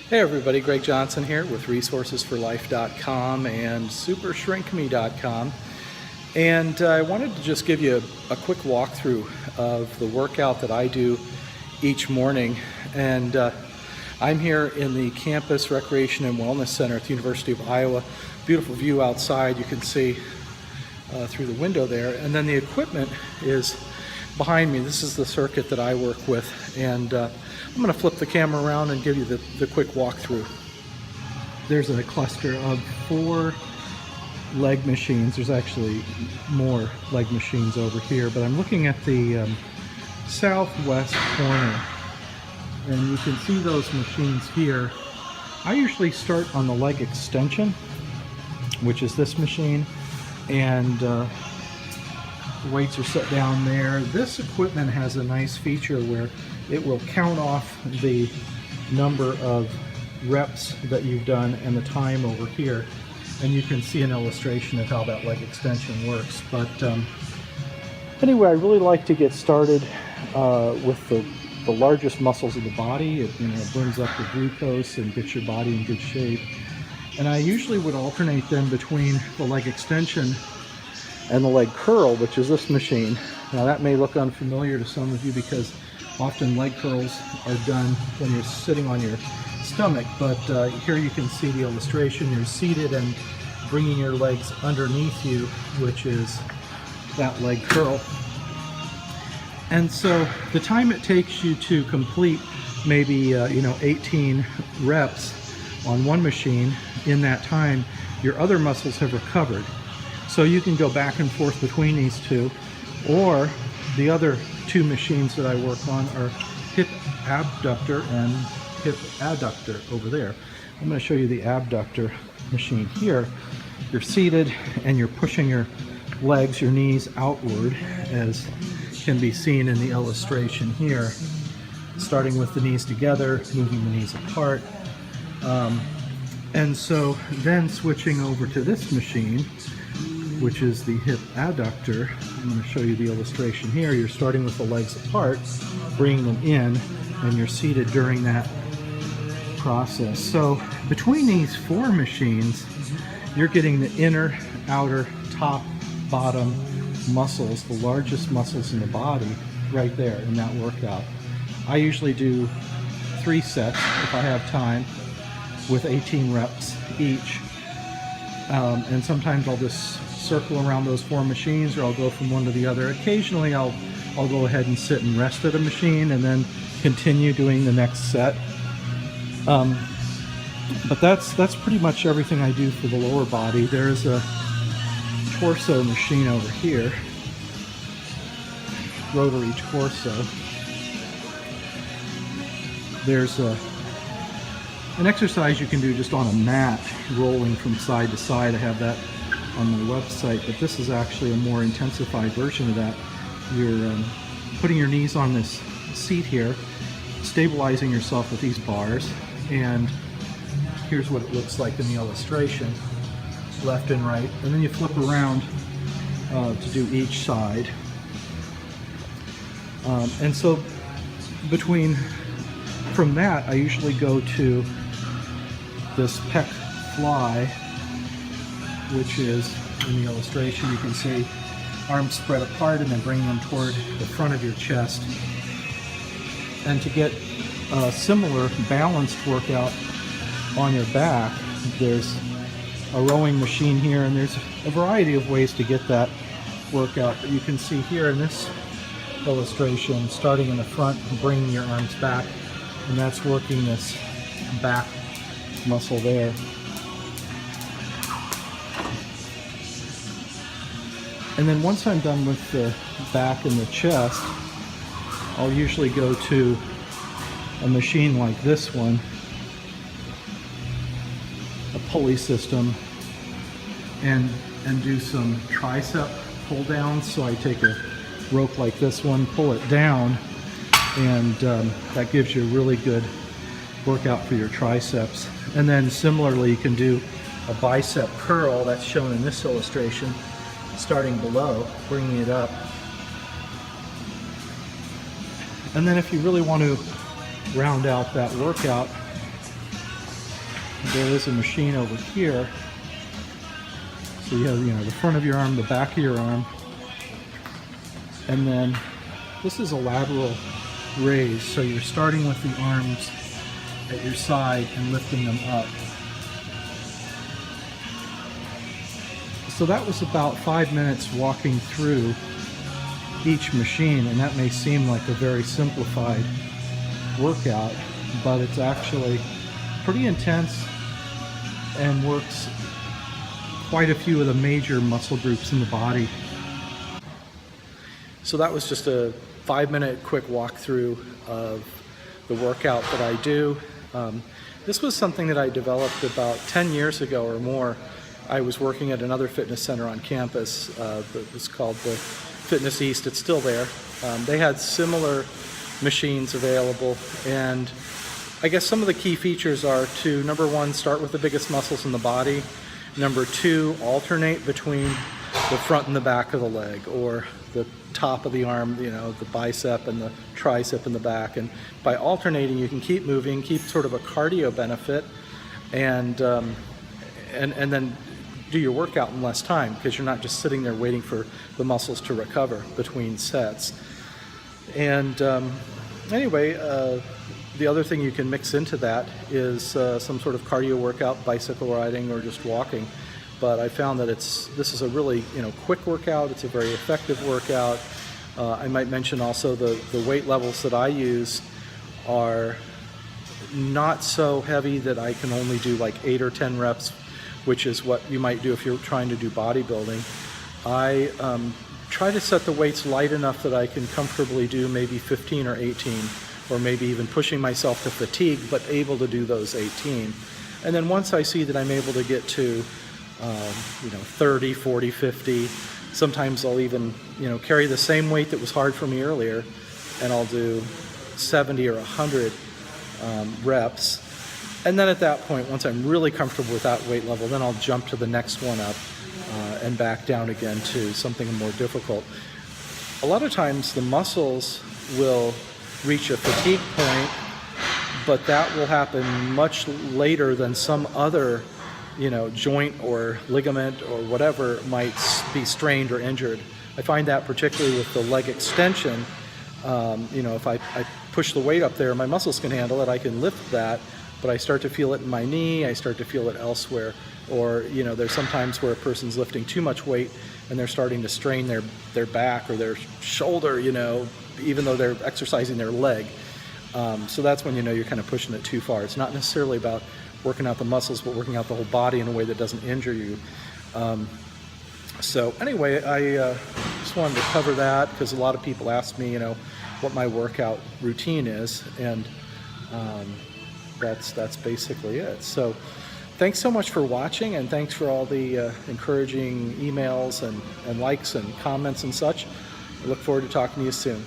Hey everybody, Greg Johnson here with resourcesforlife.com and supershrinkme.com, and I wanted to just give you a quick walkthrough of the workout that I do each morning. And I'm here in the Campus Recreation and Wellness Center at the University of Iowa. Beautiful view outside, you can see through the window there, and then the equipment is behind me. This is the circuit that I work with, and I'm going to flip the camera around and give you the quick walkthrough. There's a cluster of 4 leg machines. There's actually more leg machines over here, but I'm looking at the southwest corner, and you can see those machines here. I usually start on the leg extension, which is this machine, and the weights are set down there. This equipment has a nice feature where it will count off the number of reps that you've done and the time over here, and you can see an illustration of how that leg extension works. But anyway, I really like to get started with the largest muscles of the body. It burns up the glucose and gets your body in good shape. And I usually would alternate then between the leg extension and the leg curl, which is this machine. Now that may look unfamiliar to some of you because often leg curls are done when you're sitting on your stomach, but here you can see the illustration. You're seated and bringing your legs underneath you, which is that leg curl. And so the time it takes you to complete maybe 18 reps on one machine, in that time your other muscles have recovered. So you can go back and forth between these two, or the other 2 machines that I work on are hip abductor and hip adductor over there. I'm going to show you the abductor machine here. You're seated and you're pushing your legs, your knees outward, as can be seen in the illustration here. Starting with the knees together, moving the knees apart. And so then switching over to this machine, which is the hip adductor. I'm going to show you the illustration here. You're starting with the legs apart, bringing them in, and you're seated during that process. So between these 4 machines, you're getting the inner, outer, top, bottom muscles, the largest muscles in the body, right there in that workout. I usually do 3 sets if I have time, with 18 reps each. And sometimes I'll just circle around those 4 machines, or I'll go from one to the other. Occasionally I'll go ahead and sit and rest at a machine and then continue doing the next set. But that's pretty much everything I do for the lower body. There's a torso machine over here, rotary torso. There's an exercise you can do just on a mat, rolling from side to side. I have that on my website, but this is actually a more intensified version of that. You're putting your knees on this seat here, stabilizing yourself with these bars, and here's what it looks like in the illustration, left and right, and then you flip around to do each side. And so from that, I usually go to this Pec Fly, which is in the illustration. You can see arms spread apart and then bring them toward the front of your chest. And to get a similar balanced workout on your back, there's a rowing machine here, and there's a variety of ways to get that workout. But you can see here in this illustration, starting in the front and bringing your arms back, and that's working this back muscle there. And then once I'm done with the back and the chest, I'll usually go to a machine like this one, a pulley system, and do some tricep pull downs. So I take a rope like this one, pull it down, and that gives you a really good workout for your triceps. And then similarly, you can do a bicep curl, that's shown in this illustration, starting below, bringing it up. And then if you really want to round out that workout, there is a machine over here. So you have, the front of your arm, the back of your arm, and then this is a lateral raise. So you're starting with the arms at your side and lifting them up. So that was about 5 minutes walking through each machine, and that may seem like a very simplified workout, but it's actually pretty intense and works quite a few of the major muscle groups in the body. So that was just a 5-minute quick walkthrough of the workout that I do. This was something that I developed about 10 years ago or more. I was working at another fitness center on campus that was called the Fitness East. It's still there. They had similar machines available, and I guess some of the key features are to, number one, start with the biggest muscles in the body. Number two, alternate between the front and the back of the leg, or the top of the arm, the bicep and the tricep in the back. And by alternating, you can keep moving, keep sort of a cardio benefit, and then do your workout in less time, because you're not just sitting there waiting for the muscles to recover between sets. And anyway, the other thing you can mix into that is some sort of cardio workout, bicycle riding or just walking. But I found that this is a really quick workout. It's a very effective workout. I might mention also the weight levels that I use are not so heavy that I can only do like 8 or 10 reps, which is what you might do if you're trying to do bodybuilding. I try to set the weights light enough that I can comfortably do maybe 15 or 18, or maybe even pushing myself to fatigue, but able to do those 18. And then once I see that I'm able to get to 30, 40, 50, sometimes I'll even carry the same weight that was hard for me earlier, and I'll do 70 or 100 reps. And then at that point, once I'm really comfortable with that weight level, then I'll jump to the next one up and back down again to something more difficult. A lot of times the muscles will reach a fatigue point, but that will happen much later than some other joint or ligament or whatever might be strained or injured. I find that particularly with the leg extension, if I push the weight up there, my muscles can handle it, I can lift that, but I start to feel it in my knee, I start to feel it elsewhere. Or, there's sometimes where a person's lifting too much weight and they're starting to strain their back or their shoulder, even though they're exercising their leg. So that's when you're kind of pushing it too far. It's not necessarily about working out the muscles, but working out the whole body in a way that doesn't injure you. So anyway, I just wanted to cover that because a lot of people ask me, what my workout routine is, and that's basically it. So thanks so much for watching, and thanks for all the encouraging emails and likes and comments and such. I look forward to talking to you soon.